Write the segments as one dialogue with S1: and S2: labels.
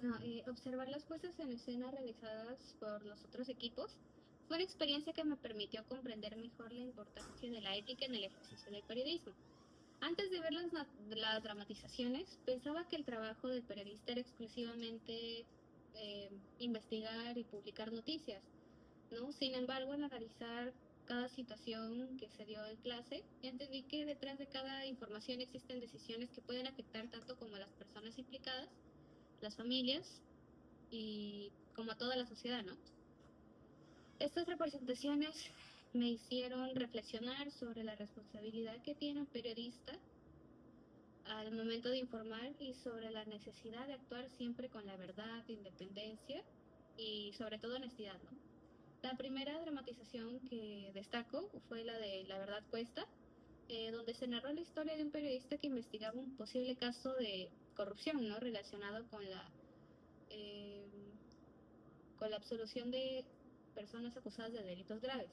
S1: Bueno, observar las puestas en escena realizadas por los otros equipos fue una experiencia que me permitió comprender mejor la importancia de la ética en el ejercicio del periodismo. Antes de ver las dramatizaciones, pensaba que el trabajo del periodista era exclusivamente investigar y publicar noticias, ¿no? Sin embargo, al analizar cada situación que se dio en clase, entendí que detrás de cada información existen decisiones que pueden afectar tanto como a las personas implicadas, las familias y como a toda la sociedad, ¿no? Estas representaciones me hicieron reflexionar sobre la responsabilidad que tiene un periodista al momento de informar y sobre la necesidad de actuar siempre con la verdad, independencia y sobre todo honestidad, ¿no? La primera dramatización que destaco fue la de La verdad cuesta, donde se narró la historia de un periodista que investigaba un posible caso de corrupción, ¿no? Relacionado eh, con la absolución de personas acusadas de delitos graves.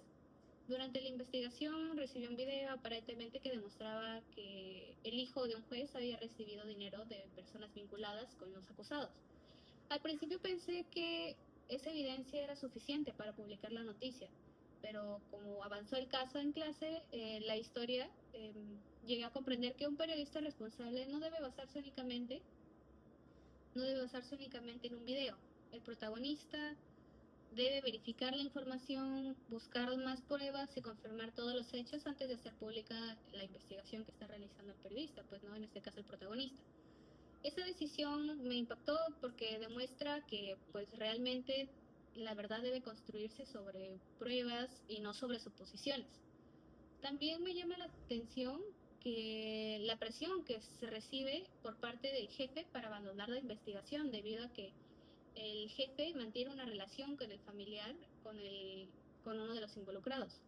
S1: Durante la investigación recibió un video aparentemente que demostraba que el hijo de un juez había recibido dinero de personas vinculadas con los acusados. Al principio pensé que esa evidencia era suficiente para publicar la noticia, pero como avanzó el caso en clase, la historia, llegué a comprender que un periodista responsable no debe basarse únicamente en un video. El protagonista debe verificar la información, buscar más pruebas y confirmar todos los hechos antes de hacer pública la investigación que está realizando el periodista, pues no, en este caso el protagonista. Esa decisión me impactó porque demuestra que pues realmente la verdad debe construirse sobre pruebas y no sobre suposiciones. También me llama la atención que la presión que se recibe por parte del jefe para abandonar la investigación debido a que el jefe mantiene una relación con el familiar, con uno de los involucrados.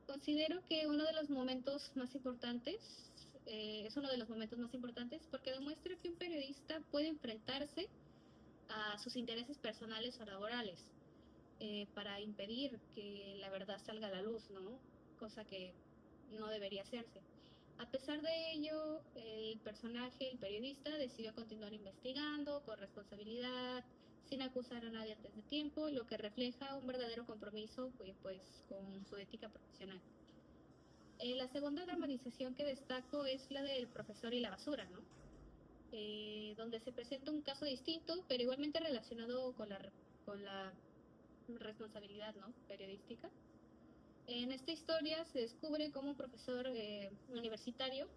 S1: Considero que uno de los momentos más importantes es uno de los momentos más importantes porque demuestra que un periodista puede enfrentarse a sus intereses personales o laborales para impedir que la verdad salga a la luz, ¿no? Cosa que no debería hacerse. A pesar de ello, el personaje, el periodista, decidió continuar investigando con responsabilidad, sin acusar a nadie antes de tiempo, lo que refleja un verdadero compromiso pues, con su ética profesional. La segunda dramatización que destaco es la del profesor y la basura, ¿no? Donde se presenta un caso distinto, pero igualmente relacionado con la responsabilidad, ¿no? Periodística. En esta historia se descubre cómo un profesor universitario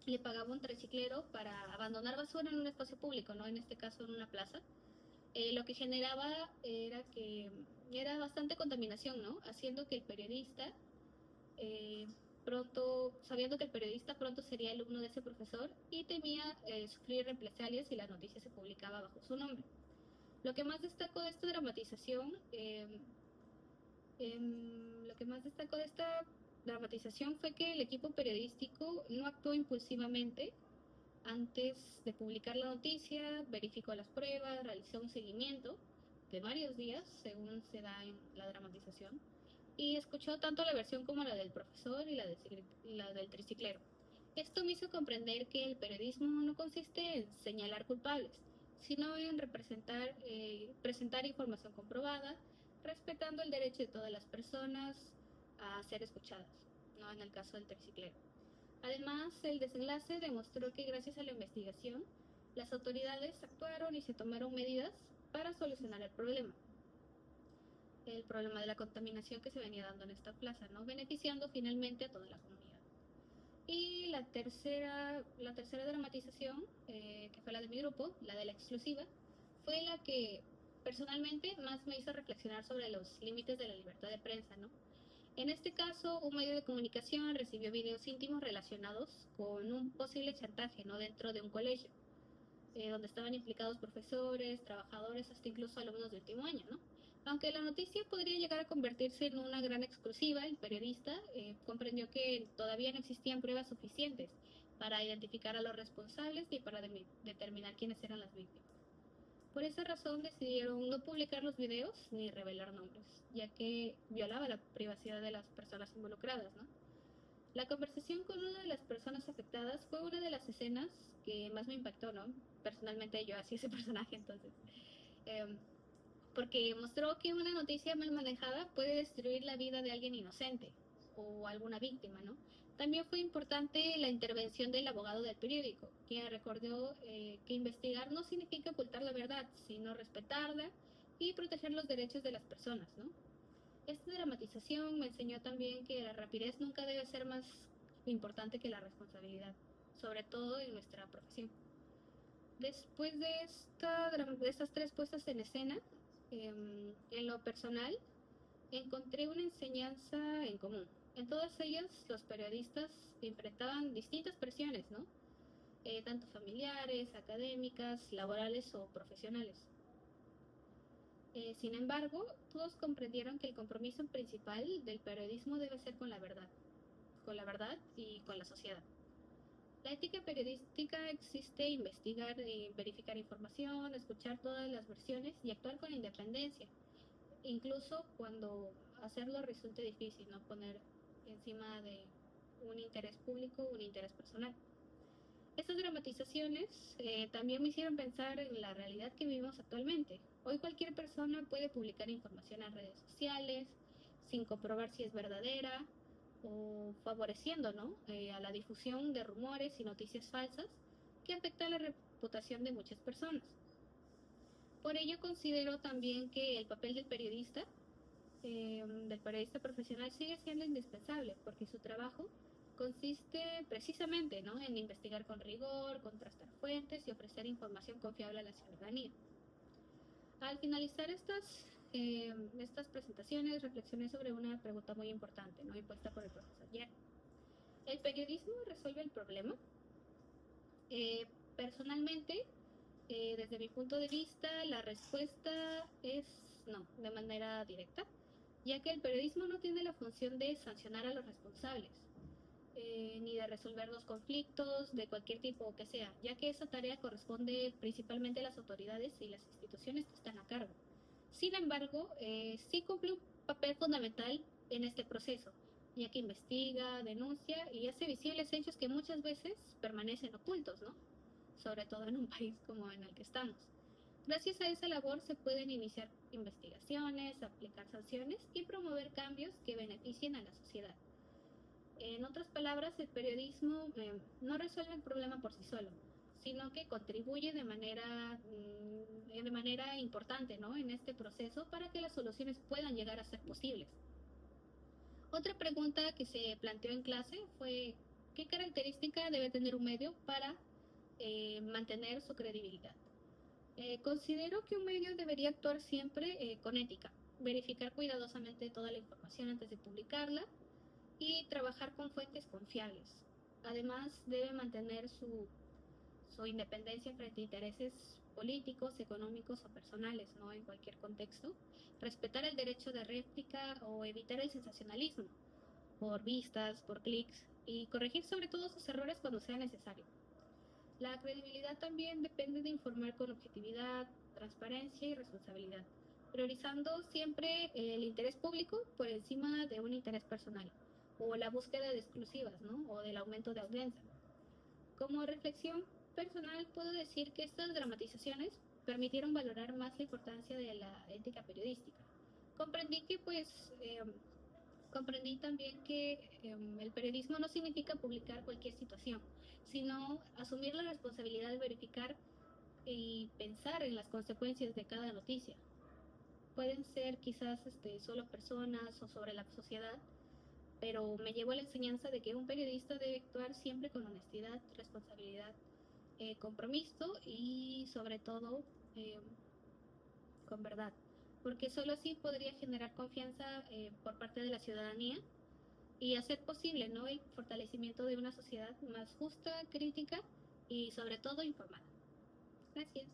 S1: le pagaba un triciclero para abandonar basura en un espacio público, ¿no? En este caso en una plaza. Lo que generaba era que era bastante contaminación, ¿no? Haciendo que el periodista eh, sabiendo que el periodista pronto sería alumno de ese profesor y temía sufrir represalias si la noticia se publicaba bajo su nombre. Lo que más destacó de esta dramatización lo que más destacó de esta dramatización fue que el equipo periodístico no actuó impulsivamente antes de publicar la noticia, verificó las pruebas, realizó un seguimiento de varios días, según se da en la dramatización, y escuchó tanto la versión como la del profesor y la del triciclero. Esto me hizo comprender que el periodismo no consiste en señalar culpables, sino en presentar información comprobada, respetando el derecho de todas las personas a ser escuchadas, no en el caso del triciclero. Además, el desenlace demostró que gracias a la investigación, las autoridades actuaron y se tomaron medidas para solucionar el problema de la contaminación que se venía dando en esta plaza, ¿no? Beneficiando finalmente a toda la comunidad. Y la tercera dramatización, que fue la de mi grupo, la de la exclusiva, fue la que personalmente más me hizo reflexionar sobre los límites de la libertad de prensa, ¿no? En este caso, un medio de comunicación recibió videos íntimos relacionados con un posible chantaje, ¿no? Dentro de un colegio, donde estaban implicados profesores, trabajadores, hasta incluso alumnos de último año, ¿no? Aunque la noticia podría llegar a convertirse en una gran exclusiva, el periodista comprendió que todavía no existían pruebas suficientes para identificar a los responsables ni para determinar quiénes eran las víctimas. Por esa razón decidieron no publicar los videos ni revelar nombres, ya que violaba la privacidad de las personas involucradas, ¿no? La conversación con una de las personas afectadas fue una de las escenas que más me impactó, ¿no? personalmente yo hacía ese personaje entonces. Em, Porque mostró que una noticia mal manejada puede destruir la vida de alguien inocente o alguna víctima, ¿no? También fue importante la intervención del abogado del periódico, quien recordó que investigar no significa ocultar la verdad, sino respetarla y proteger los derechos de las personas, ¿no? Esta dramatización me enseñó también que la rapidez nunca debe ser más importante que la responsabilidad, sobre todo en nuestra profesión. Después de estas tres puestas en escena, en lo personal, encontré una enseñanza en común. En todas ellas, los periodistas enfrentaban distintas presiones, ¿no? Tanto familiares, académicas, laborales o profesionales. Sin embargo, todos comprendieron que el compromiso principal del periodismo debe ser con la verdad y con la sociedad. La ética periodística existe investigar y verificar información, escuchar todas las versiones y actuar con independencia, incluso cuando hacerlo resulte difícil, no poner encima de un interés público un interés personal. Estas dramatizaciones también me hicieron pensar en la realidad que vivimos actualmente. Hoy cualquier persona puede publicar información en redes sociales sin comprobar si es verdadera o favoreciendo, ¿no? A la difusión de rumores y noticias falsas que afectan la reputación de muchas personas. Por ello considero también que el papel del periodista profesional sigue siendo indispensable, porque su trabajo consiste precisamente, ¿no?, en investigar con rigor, contrastar fuentes y ofrecer información confiable a la ciudadanía. Al finalizar estas presentaciones, reflexioné sobre una pregunta muy importante, ¿no?, impuesta por el profesor Yer. ¿El periodismo resuelve el problema? Personalmente, desde mi punto de vista, la respuesta es no, de manera directa, ya que el periodismo no tiene la función de sancionar a los responsables, ni de resolver los conflictos de cualquier tipo que sea, ya que esa tarea corresponde principalmente a las autoridades y las instituciones que están a cargo. Sin embargo, sí cumple un papel fundamental en este proceso, ya que investiga, denuncia y hace visibles hechos que muchas veces permanecen ocultos, ¿no? Sobre todo en un país como en el que estamos. Gracias a esa labor se pueden iniciar investigaciones, aplicar sanciones y promover cambios que beneficien a la sociedad. En otras palabras, el periodismo no resuelve el problema por sí solo, sino que contribuye de manera importante, ¿no?, en este proceso para que las soluciones puedan llegar a ser posibles. Otra pregunta que se planteó en clase fue: ¿qué característica debe tener un medio para mantener su credibilidad? Considero que un medio debería actuar siempre con ética, verificar cuidadosamente toda la información antes de publicarla y trabajar con fuentes confiables. Además, debe mantener su independencia frente a intereses políticos, económicos o personales, ¿no?, en cualquier contexto. Respetar el derecho de réplica o evitar el sensacionalismo por vistas, por clics, y corregir sobre todo sus errores cuando sea necesario. La credibilidad también depende de informar con objetividad, transparencia y responsabilidad, priorizando siempre el interés público por encima de un interés personal, o la búsqueda de exclusivas, ¿no?, o del aumento de audiencia. Como reflexión personal, puedo decir que estas dramatizaciones permitieron valorar más la importancia de la ética periodística. Comprendí que, pues, comprendí también que el periodismo no significa publicar cualquier situación, sino asumir la responsabilidad de verificar y pensar en las consecuencias de cada noticia. Pueden ser quizás solo personas o sobre la sociedad, pero me llevó a la enseñanza de que un periodista debe actuar siempre con honestidad, responsabilidad, compromiso y sobre todo con verdad, porque solo así podría generar confianza por parte de la ciudadanía y hacer posible, ¿no?, el fortalecimiento de una sociedad más justa, crítica y sobre todo informada. Gracias.